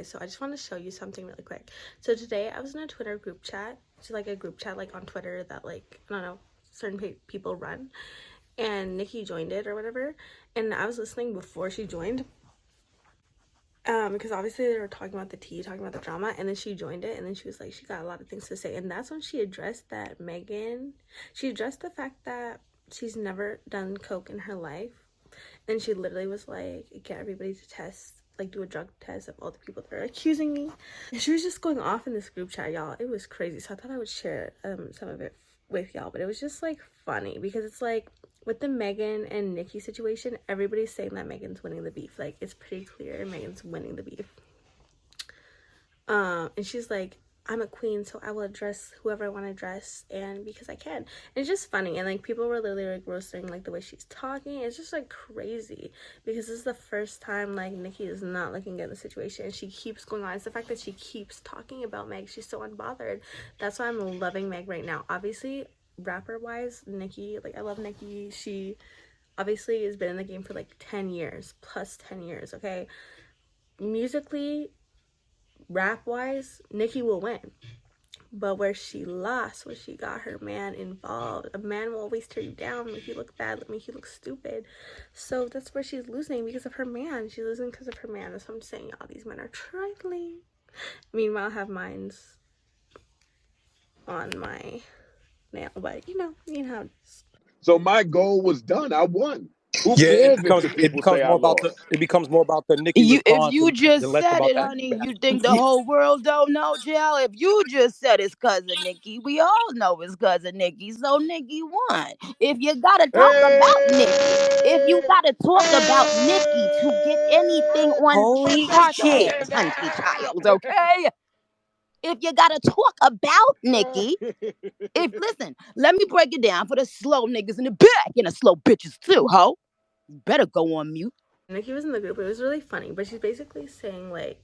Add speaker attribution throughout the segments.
Speaker 1: guys, so I just want to show you something really quick. So today I was in a Twitter group chat, so like a group chat like on Twitter that like, I don't know, certain people run, and Nicki joined it or whatever, and I was listening before she joined, because obviously they were talking about the tea, talking about the drama, and then she joined it, and then she was like, she got a lot of things to say, and that's when she addressed that she addressed the fact that she's never done coke in her life, and she literally was like, get everybody to test, like do a drug test of all the people that are accusing me. And she was just going off in this group chat, y'all. It was crazy, so I thought I would share some of it with y'all, but it was just like funny because it's like, with the Megan and Nicki situation, everybody's saying that Megan's winning the beef. Like, it's pretty clear Megan's winning the beef. And she's like, I'm a queen, so I will address whoever I want to address, and because I can. And it's just funny, and like people were literally like roasting like the way she's talking. It's just like crazy because this is the first time like Nicki is not looking at the situation, and she keeps going on. It's the fact that she keeps talking about Meg. She's so unbothered. That's why I'm loving Meg right now. Obviously, rapper wise, Nicki, like I love Nicki. She obviously has been in the game for like 10 years plus 10 years. Okay, musically, rap wise, Nicki will win, but where she lost was she got her man involved. A man will always tear you down, make you look bad, make you look stupid. So that's where she's losing, because of her man. She's losing because of her man. That's what I'm saying, y'all. These men are trifling. Meanwhile, I have mines on my nail, but you know how it is.
Speaker 2: So my goal was done. I won. Who
Speaker 3: Yeah,
Speaker 2: cares if the people say I lost?
Speaker 3: it becomes more about the Nicki
Speaker 4: If
Speaker 3: response
Speaker 4: you
Speaker 3: than
Speaker 4: just
Speaker 3: less
Speaker 4: said
Speaker 3: about
Speaker 4: it,
Speaker 3: that.
Speaker 4: honey, you think the whole world don't know, Jill? If you just said it's cousin Nikki, we all know it's cousin Nikki. So Nikki won. If you gotta talk about Nikki, if you
Speaker 2: Hey!
Speaker 4: gotta talk about Nikki to get anything
Speaker 2: Hey!
Speaker 4: on,
Speaker 5: Holy
Speaker 4: wash your
Speaker 5: shit.
Speaker 4: hands, hunty child, okay? If you gotta talk about Nikki, if listen, let me break it down for the slow niggas in the back and the slow bitches too, ho. You better go on mute.
Speaker 1: Nicki was in the group. It was really funny, but she's basically saying like,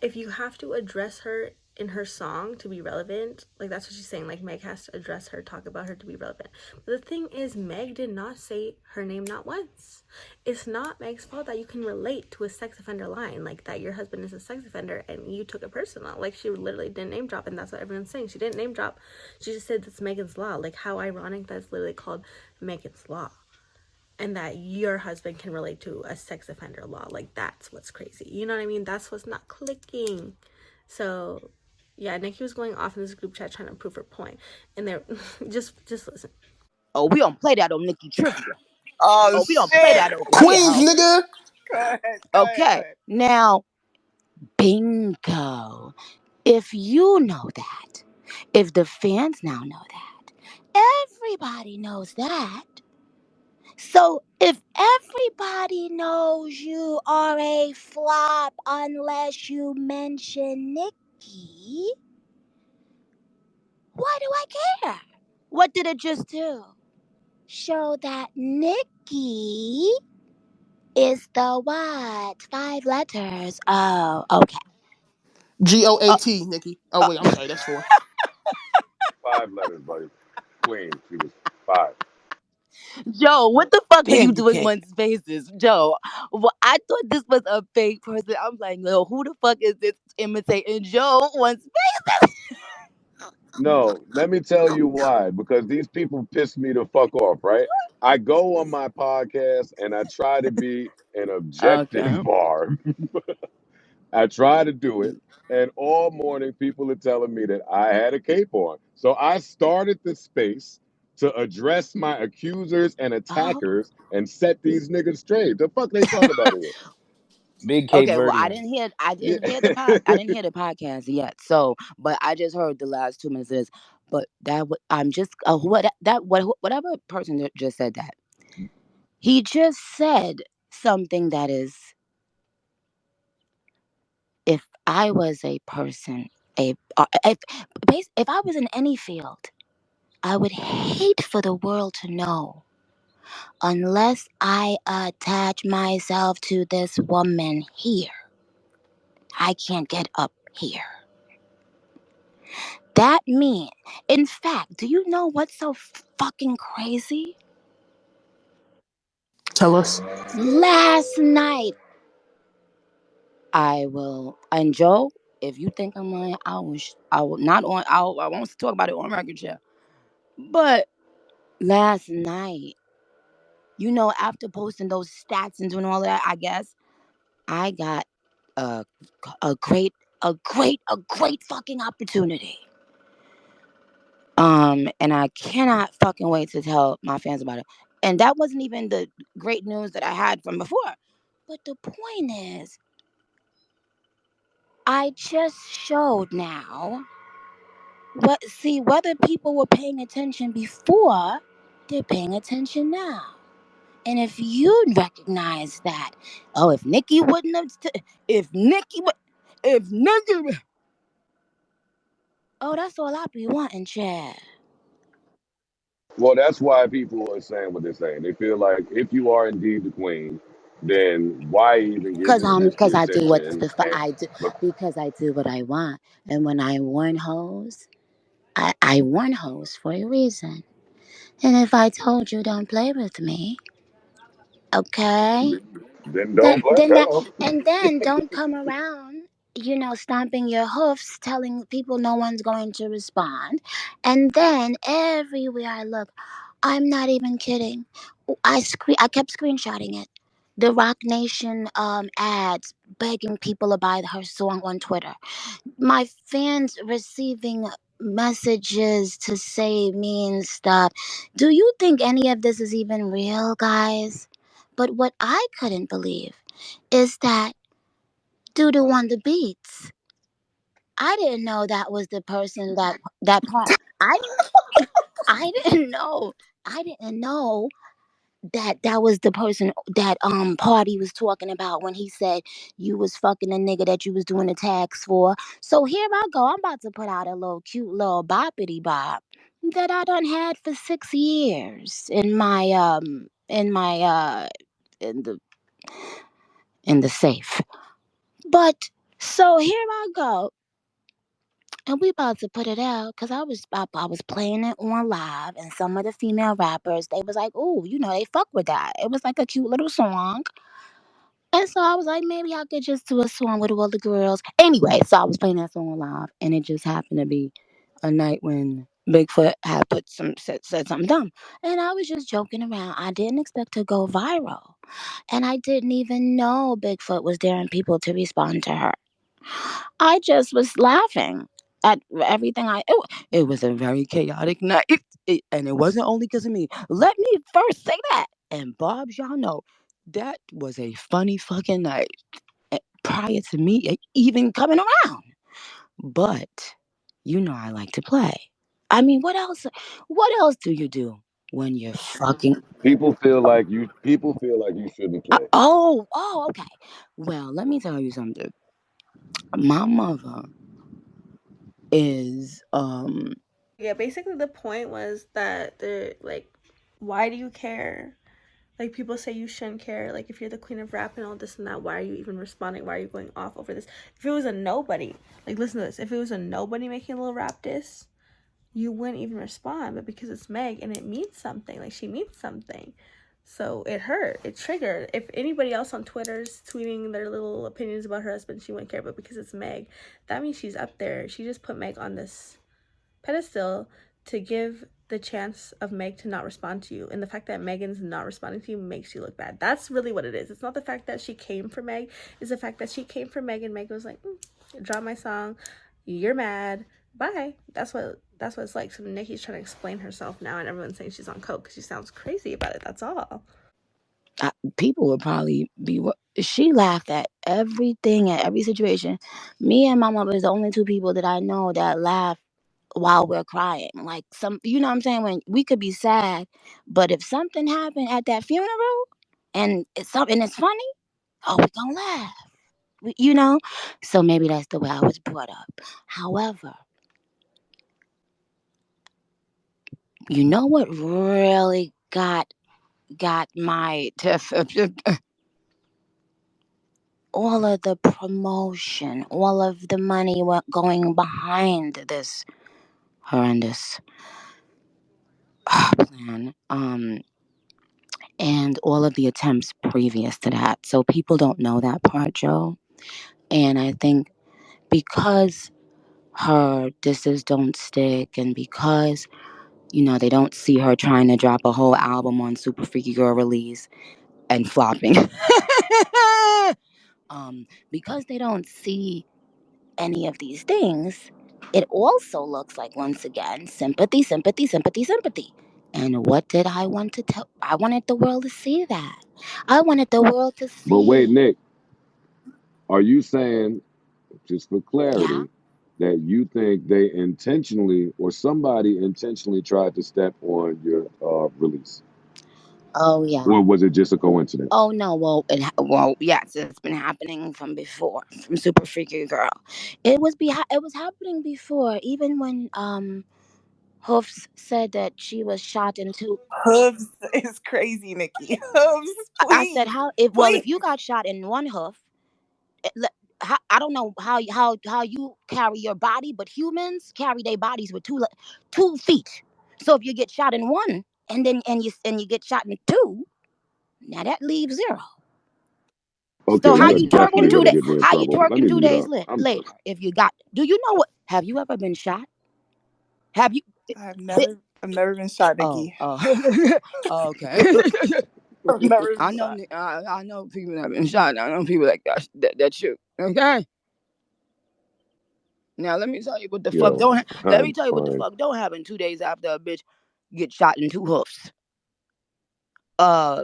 Speaker 1: if you have to address her in her song to be relevant, like that's what she's saying, like Meg has to address her, talk about her to be relevant. But the thing is, Meg did not say her name not once. It's not Meg's fault that you can relate to a sex offender line, like that your husband is a sex offender and you took it personal. Like, she literally didn't name drop, and that's what everyone's saying. She didn't name drop. She just said that's Megan's law. Like, how ironic that it's literally called Megan's law, and that your husband can relate to a sex offender law. Like, that's what's crazy. You know what I mean? That's what's not clicking. So yeah, Nicki was going off in this group chat trying to prove her point, and they're just listen.
Speaker 4: Oh, we don't play that on Nikki Trivia.
Speaker 5: Oh
Speaker 4: Oh, we don't play
Speaker 5: shit.
Speaker 4: that over here,
Speaker 6: Queens,
Speaker 4: ho.
Speaker 6: nigga.
Speaker 5: Go ahead. Go ahead. Go
Speaker 4: Okay,
Speaker 5: ahead.
Speaker 4: now, bingo. If you know that, if the fans now know that, everybody knows that. So if everybody knows you are a flop unless you mention Nikki, why do I care? What did it just do? Show that Nikki is the what? 5 letters. Oh, okay. Uh,
Speaker 6: GOAT, Nikki. Oh
Speaker 4: uh,
Speaker 6: wait, I'm sorry. That's 4.
Speaker 2: 5 letters, buddy. Queen. She was 5.
Speaker 4: Joe, what the fuck are you
Speaker 5: Damn, you
Speaker 4: doing
Speaker 5: can't.
Speaker 4: one's faces? Joe, well, I thought this was a fake person. I'm like, no, who the fuck is this imitating Joe one's faces?
Speaker 2: No, let me tell you why. Because these people piss me the fuck off, right? I go on my podcast and I try to be an objective
Speaker 4: Okay.
Speaker 2: bar. I try to do it. And all morning, people are telling me that I had a cape on. So I started the space to address my accusers and
Speaker 4: Oh.
Speaker 2: attackers and set these niggas straight. The fuck they talking about here?
Speaker 3: Big Cape
Speaker 4: Okay, well,
Speaker 3: Verdean.
Speaker 2: Yeah.
Speaker 4: I didn't hear the podcast yet. So, but I just heard the last 2 minutes of this. But I'm just whatever person that just said that. He just said something that is, if I was a person, if I was in any field, I would hate for the world to know unless I attach myself to this woman here. I can't get up here. That mean, in fact, do you know what's so fucking crazy?
Speaker 6: Tell us.
Speaker 4: Last night, I will. And Joe, if you think I'm lying, I will not on. I won't talk about it on record, yeah. But last night, after posting those stats and doing all that, I guess I got a a great a great fucking opportunity. And I cannot fucking wait to tell my fans about it. And that wasn't even the great news that I had from before. But the point is, I just showed now whether people were paying attention before, they're paying attention now. And if you recognize that, oh, if Nicki wouldn't have, if Nicki, if Nicki, oh, that's all I be wanting, Chad.
Speaker 2: Well, that's why people are saying what they're saying. They feel like if you are indeed the queen, then why even give
Speaker 4: Cause
Speaker 2: me this
Speaker 4: I do what's
Speaker 2: attention?
Speaker 4: I do
Speaker 2: But
Speaker 4: because I do what I want, and when I warn hoes, I warn hoes for a reason. And if I told you don't play with me, okay?
Speaker 2: then
Speaker 4: Then
Speaker 2: don't blame
Speaker 4: then that
Speaker 2: them.
Speaker 4: and then don't come around, stomping your hoofs, telling people no one's going to respond. And then everywhere I look, I'm not even kidding. I kept screenshotting it. The Rock Nation ads begging people to buy her song on Twitter. My fans receiving messages to say mean stuff. Do you think any of this is even real, guys? But what I couldn't believe is that Doodoo on the beats. I didn't know that was the person that part. I didn't know. I didn't know that was the person that Party was talking about when he said you was fucking a nigga that you was doing the tags for. So here I go. I'm about to put out a little cute little boppity bop that I done had for 6 years in the in the safe. But so here I go. And we about to put it out because I was playing it on live, and some of the female rappers they was like, "Oh, they fuck with that." It was like a cute little song, and so I was like, maybe I could just do a song with all the girls. Anyway, so I was playing that song live, and it just happened to be a night when Bigfoot had said something dumb, and I was just joking around. I didn't expect to go viral, and I didn't even know Bigfoot was daring people to respond to her. I just was laughing at everything. It was a very chaotic night, and it wasn't only because of me. Let me first say that. And Bob's, y'all know that was a funny fucking night prior to me even coming around. But I like to play. I mean, what else? What else do you do when you're fucking?
Speaker 2: People feel like you shouldn't play.
Speaker 4: Oh, okay. Well, let me tell you something. My mother is
Speaker 1: Yeah, basically the point was that they're like, why do you care? Like people say you shouldn't care. Like if you're the queen of rap and all this and that, why are you even responding? Why are you going off over this? If it was a nobody, like listen to this. If it was a nobody making a little rap diss, you wouldn't even respond. But because it's Meg and it means something, like she means something. So it hurt. It triggered. If anybody else on Twitter's tweeting their little opinions about her husband, she wouldn't care. But because it's Meg, that means she's up there. She just put Meg on this pedestal to give the chance of Meg to not respond to you. And the fact that Megan's not responding to you makes you look bad. That's really what it is. It's not the fact that she came for Meg. It's the fact that she came for Meg and Meg was like, drop my song. You're mad. Bye. That's what it's like. So Nicki's trying to explain herself now, and everyone's saying she's on coke because she sounds crazy about it. That's all.
Speaker 4: people would probably be. She laughed at everything, at every situation. Me and my mom is the only two people that I know that laugh while we're crying. Like you know what I'm saying? When we could be sad, but if something happened at that funeral and it's funny, oh, we gonna laugh. So maybe that's the way I was brought up. However, you know what really got my all of the promotion, all of the money going behind this horrendous plan, and all of the attempts previous to that. So people don't know that part, Joe. And I think because her disses don't stick, and because they don't see her trying to drop a whole album on Super Freaky Girl release and flopping. Because they don't see any of these things, it also looks like, once again, sympathy, sympathy, sympathy, sympathy. And what did I want to tell? I wanted the world to see that. I wanted the world to
Speaker 2: But wait,
Speaker 4: see.
Speaker 2: Nick, are you saying, just for
Speaker 4: Yeah.
Speaker 2: clarity, that you think they intentionally or somebody intentionally tried to step on your release?
Speaker 4: Oh yeah.
Speaker 2: Or was it just a coincidence?
Speaker 4: Oh no. Well, yes, it's been happening from before, from Super Freaky Girl. It was happening before, even when Hoofs said that she was shot in two.
Speaker 5: Hooves is crazy, Nikki. Hooves,
Speaker 4: I said,
Speaker 5: please.
Speaker 4: how if
Speaker 5: Please.
Speaker 4: you got shot in one hoof, I don't know how you carry your body, but humans carry their bodies with 2 feet. So if you get shot in one, and then and you get shot in two, now that leaves zero.
Speaker 2: Okay,
Speaker 4: So how
Speaker 2: you're
Speaker 4: you twerking
Speaker 2: definitely
Speaker 4: two
Speaker 2: going to
Speaker 4: days?
Speaker 2: get me in
Speaker 4: How you
Speaker 2: trouble. Let
Speaker 4: twerking
Speaker 2: me
Speaker 4: two
Speaker 2: mute
Speaker 4: days
Speaker 2: up. I'm done.
Speaker 4: later? If you got, do you know what? Have you ever been shot? Have you?
Speaker 5: I've never been shot,
Speaker 4: Oh,
Speaker 5: Nikki.
Speaker 4: oh, okay.
Speaker 5: I've never
Speaker 4: I
Speaker 5: been
Speaker 4: know,
Speaker 5: shot.
Speaker 4: I know people that have been shot. I know people that shoot. Okay. Now let me tell you what the fuck
Speaker 2: Yo,
Speaker 4: let me
Speaker 2: I'm
Speaker 4: tell you what the
Speaker 2: crying.
Speaker 4: fuck don't happen 2 days after a bitch get shot in two hoofs. Uh,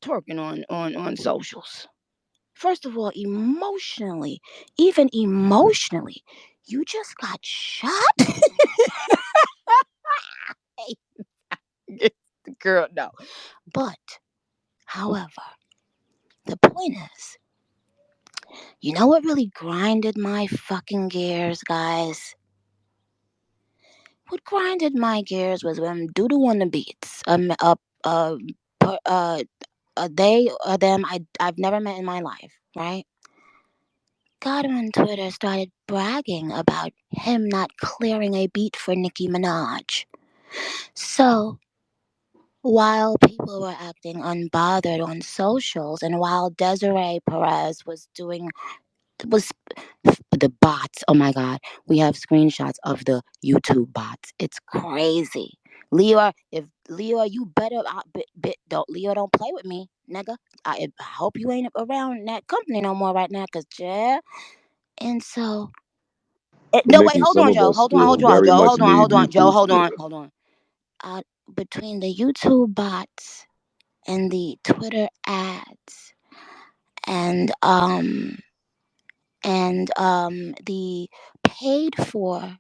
Speaker 4: twerking on socials. First of all, emotionally, even emotionally, you just got shot. Girl, no. But, however, the point is, what really grinded my fucking gears, guys? What grinded my gears was when Doodoo on the beats, uh, per- uh, they or them I've never met in my life, right? Got on Twitter, started bragging about him not clearing a beat for Nicki Minaj. So while people were acting unbothered on socials, and while Desiree Perez was the bots. Oh my god, we have screenshots of the YouTube bots. It's crazy. Leo, if Leo, you better don't Leo don't play with me, nigga. I hope you ain't around that company no more right now, cause yeah. And so,
Speaker 2: But
Speaker 4: no, wait,
Speaker 2: Nikki,
Speaker 4: hold
Speaker 2: some
Speaker 4: on,
Speaker 2: of
Speaker 4: Joe,
Speaker 2: us
Speaker 4: hold on,
Speaker 2: still
Speaker 4: hold on,
Speaker 2: very
Speaker 4: Joe,
Speaker 2: much
Speaker 4: hold on,
Speaker 2: need
Speaker 4: hold on, Joe,
Speaker 2: YouTube
Speaker 4: hold on,
Speaker 2: support.
Speaker 4: hold on. Between the YouTube bots and the Twitter ads and the paid for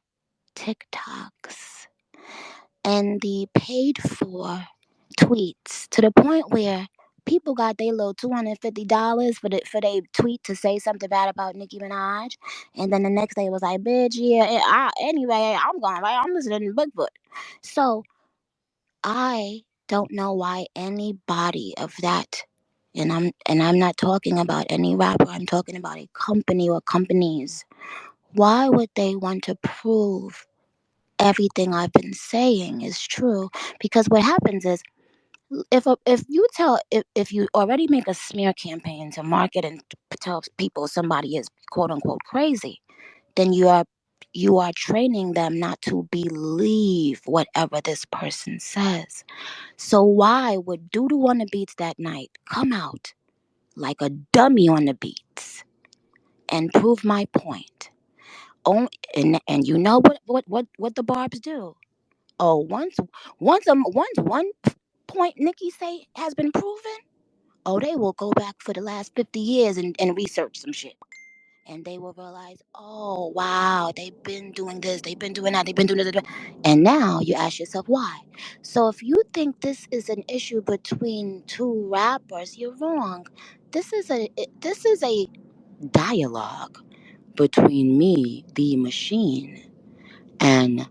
Speaker 4: TikToks and the paid for tweets, to the point where people got their little $250 for their tweet to say something bad about Nicki Minaj, and then the next day it was like, bitch, yeah, anyway, I'm going right, I'm listening to Bigfoot. So I don't know why anybody of that, and I'm not talking about any rapper, I'm talking about a company or companies. Why would they want to prove everything I've been saying is true? Because what happens is, if you already make a smear campaign to market and tell people somebody is quote unquote crazy, then you are training them not to believe whatever this person says. So why would Doodoo on the beats that night come out like a dummy on the beats and prove my point? Oh, and you know what the barbs do? Oh, once one point Nikki say has been proven, oh, they will go back for the last 50 years and research some shit. And they will realize, oh, wow, they've been doing this, they've been doing that, they've been doing this. And now you ask yourself why. So if you think this is an issue between two rappers, you're wrong. This is a dialogue between me, the machine, and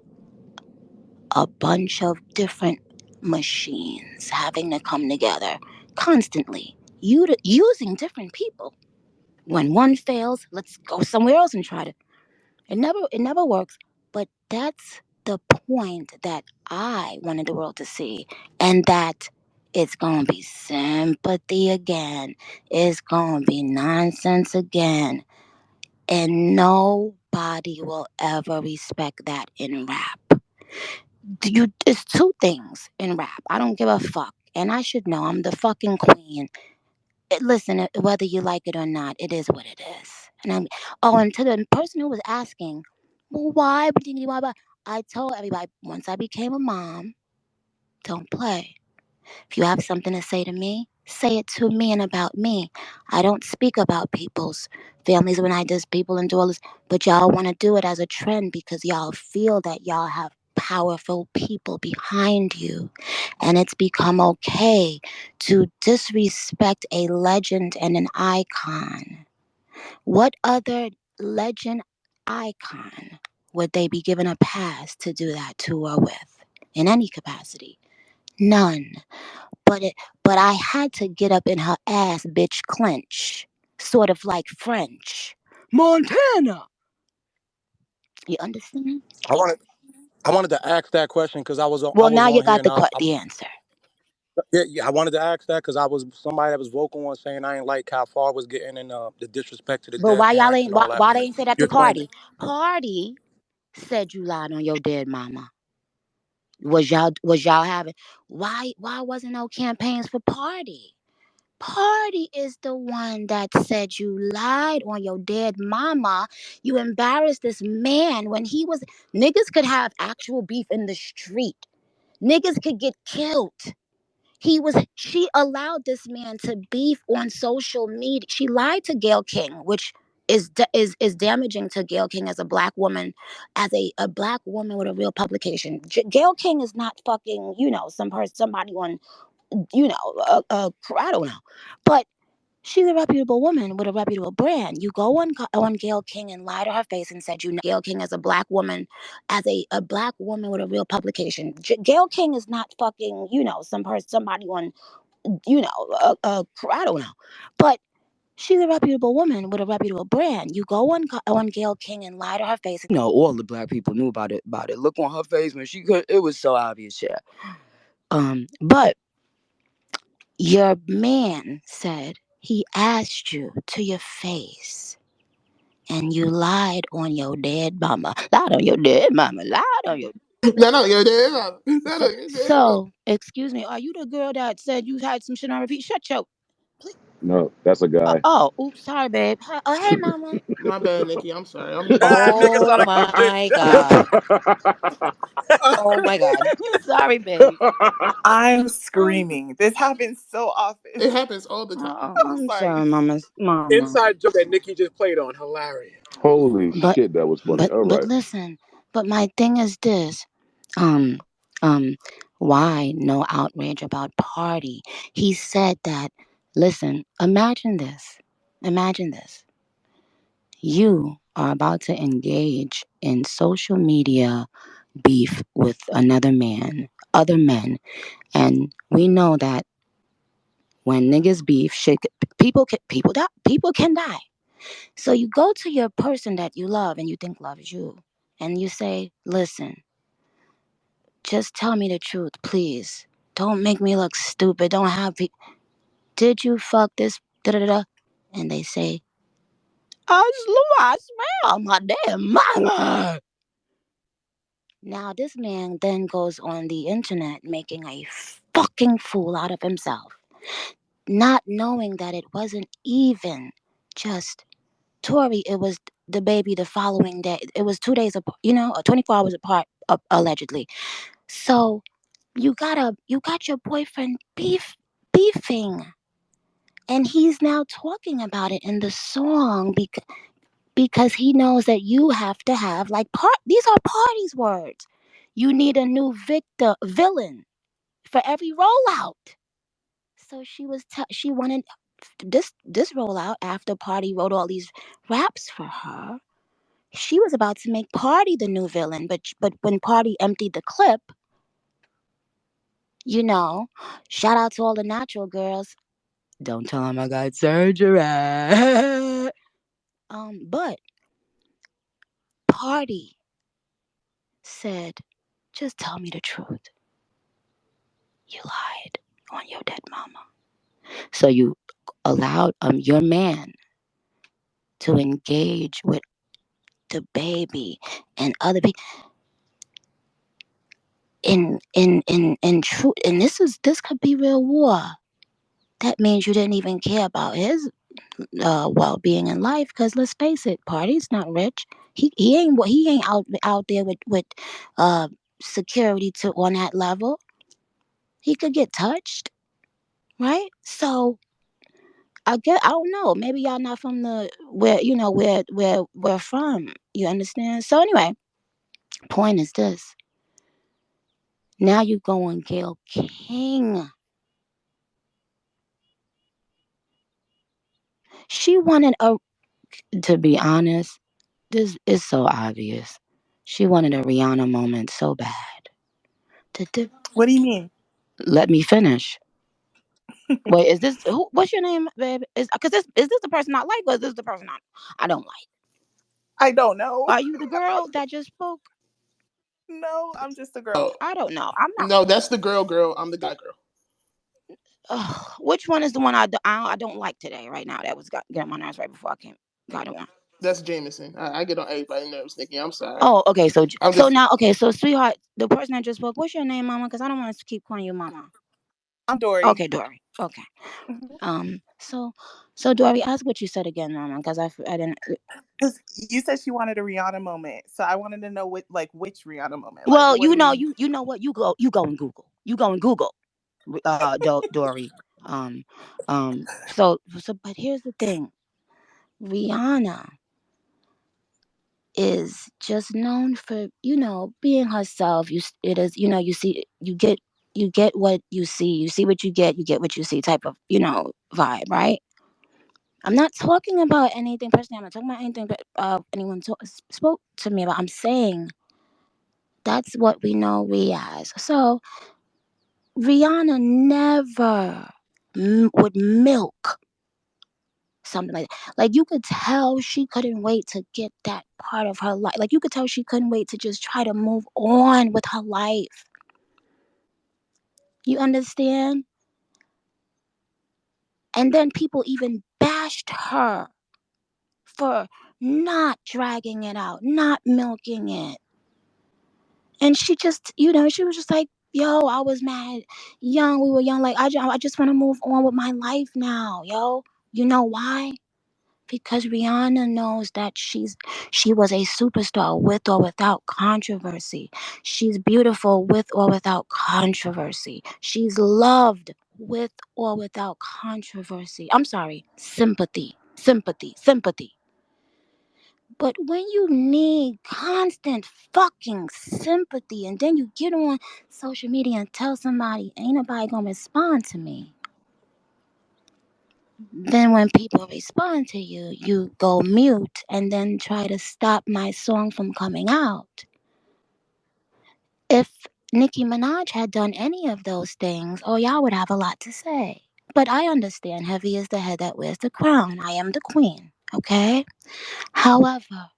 Speaker 4: a bunch of different machines having to come together constantly, using different people. When one fails, let's go somewhere else and try to. It never works. But that's the point that I wanted the world to see, and that it's gonna be sympathy again. It's gonna be nonsense again. And nobody will ever respect that in rap. It's two things in rap. I don't give a fuck. And I should know I'm the fucking queen. Listen, whether you like it or not, it is what it is. And to the person who was asking, well, why? I told everybody once I became a mom, don't play. If you have something to say to me, say it to me and about me. I don't speak about people's families when I just people and do all this, but y'all want to do it as a trend because y'all feel that y'all have powerful people behind you. And it's become okay to disrespect a legend and an icon. What other legend icon would they be given a pass to do that to or with in any capacity? None. But it but I had to get up in her ass bitch clench. Sort of like French. Montana. You understand?
Speaker 3: I wanted I wanted to ask that question because I
Speaker 4: Well,
Speaker 3: was
Speaker 4: now you
Speaker 3: on here
Speaker 4: got
Speaker 3: and
Speaker 4: the answer.
Speaker 3: yeah, I wanted to ask that because I was somebody that was vocal on saying I ain't like how far was getting in the disrespect to the
Speaker 4: But
Speaker 3: dead
Speaker 4: why y'all
Speaker 3: parents
Speaker 4: ain't
Speaker 3: and all that.
Speaker 4: why they ain't say that
Speaker 3: You
Speaker 4: to
Speaker 3: explained it.
Speaker 4: Party? Party said you lied on your dead mama. Was y'all having why wasn't no campaigns for Party? Party is the one that said you lied on your dead mama. You embarrassed this man when he was. Niggas could have actual beef in the street. Niggas could get killed. She allowed this man to beef on social media. She lied to Gayle King, which is damaging to Gayle King as a black woman, as a black woman with a real publication. Gayle King is not fucking, somebody on, I don't know. But she's a reputable woman with a reputable brand. You go on Gayle King and lie to her face and said you know Gayle King as a black woman, as a black woman with a real publication. Gayle King is not fucking somebody on I don't know, but she's a reputable woman with a reputable brand. You go on Gayle King and lie to her face. All the black people knew about it. Look on her face when she could. It was so obvious, yeah. But your man said he asked you to your face and you lied on your dead mama. Lied on your dead mama. Lied on your.
Speaker 6: No, no, yo, damn. No, no, yo, damn.
Speaker 4: So, excuse me, are you the girl that said you had some shit on repeat? Shut your. Please.
Speaker 2: No, that's a guy.
Speaker 4: Oh, oops, sorry, babe. Hey, mama.
Speaker 6: My bad, Nikki. I'm sorry. I'm
Speaker 3: Ah,
Speaker 6: sorry.
Speaker 3: nigga
Speaker 4: Oh
Speaker 3: sound like a bitch.
Speaker 4: my God. Oh my God. Sorry, babe.
Speaker 5: I'm
Speaker 4: Um,
Speaker 5: screaming. This happens so often.
Speaker 6: It happens all the time.
Speaker 5: I'm
Speaker 4: I'm
Speaker 5: sorry.
Speaker 4: sorry, mama.
Speaker 3: Inside joke that Nikki just played on. Hilarious.
Speaker 2: Holy
Speaker 4: But
Speaker 2: shit, that was funny. All
Speaker 4: but
Speaker 2: right.
Speaker 4: listen. But my thing is this. Um um. Why no outrage about Party? He said that. Listen. Imagine this. Imagine this. You are about to engage in social media beef with another man, other men, and we know that when niggas beef, shit, people can die. So you go to your person that you love and you think loves you, and you say, "Listen, just tell me the truth, please. Don't make me look stupid. Don't have Did you fuck this? Da da da." And they say, I smell my damn mama." Now this man then goes on the internet making a fucking fool out of himself, not knowing that it wasn't even just Tori. It was the baby the following day. It was 2 days apart, 24 hours apart, allegedly. So you got your boyfriend beefing, and he's now talking about it in the song because he knows that you have to have like these are Party's words. You need a new villain for every rollout. So she wanted this rollout after Party wrote all these raps for her. She was about to make Party the new villain, but when Party emptied the clip, you know, shout out to all the natural girls. Don't tell him I got surgery. But Party said, just tell me the truth. You lied on your dead mama. So you allowed your man to engage with the baby and other people in truth. And this could be real war. That means you didn't even care about his well-being in life. Because let's face it, Party's not rich. He ain't out there with uh security to on that level. He could get touched, right? So I don't know. Maybe y'all not from the where where we're from. You understand? So anyway, point is this. Now you go on Gail King. She wanted a. To be honest, this is so obvious. She wanted a Rihanna moment so bad.
Speaker 5: What do you mean?
Speaker 4: Let me finish. Wait, is this who? What's your name, babe? Is this the person I like, or is this the person I don't like?
Speaker 5: I don't know.
Speaker 4: Are you the girl that just spoke?
Speaker 5: No, I'm just a girl.
Speaker 6: Oh,
Speaker 4: I don't know. I'm not.
Speaker 6: no, that's the girl, girl. I'm the guy, girl.
Speaker 4: Which one is the one I don't like today, right now? That was getting my nerves right before I came. Got it one.
Speaker 6: That's Jameson. I get on everybody's nerves, Nikki. I'm sorry.
Speaker 4: Oh, okay. So
Speaker 6: I'm
Speaker 4: so
Speaker 6: just
Speaker 4: now, okay. So sweetheart, the person that just spoke. What's your name, Mama? Because I don't want to keep calling you Mama.
Speaker 5: I'm Dory.
Speaker 4: Okay, Dory. Okay.
Speaker 5: Mhm.
Speaker 4: So Dory, ask what you said again, Mama, because I didn't.
Speaker 5: 'Cause you said she wanted a Rihanna moment, so I wanted to know which Rihanna moment. Like,
Speaker 4: Well,
Speaker 5: what do you?
Speaker 4: you know what, you go and Google. You go and Google. Dory. Um, but here's the thing. Rihanna is just known for being herself. It is you see you get what you see what you get what you see type of vibe, right? I'm not talking about anything personally. I'm not talking about anything but anyone spoke to me about. I'm saying that's what we know we as. So Rihanna never would milk something like that. Like you could tell she couldn't wait to get that part of her life. Like you could tell she couldn't wait to just try to move on with her life. You understand? And then people even bashed her for not dragging it out, not milking it. And she just, she was just like, yo, I was mad young. We were young. Like, I just want to move on with my life now, yo. You know why? Because Rihanna knows that she was a superstar with or without controversy. She's beautiful with or without controversy. She's loved with or without controversy. I'm sorry, sympathy, sympathy, sympathy. But when you need constant fucking sympathy and then you get on social media and tell somebody ain't nobody gonna respond to me, then when people respond to you, you go mute and then try to stop my song from coming out. If Nicki Minaj had done any of those things, oh, y'all would have a lot to say. But I understand heavy is the head that wears the crown. I am the queen, okay? However,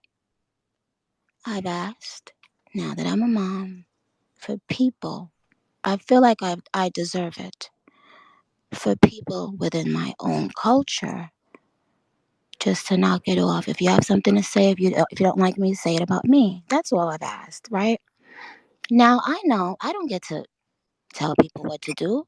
Speaker 4: I've asked, now that I'm a mom, for people, I feel like I deserve it, for people within my own culture just to knock it off. If you have something to say, if you don't like me, say it about me. That's all I've asked, right? Now I know I don't get to tell people what to do.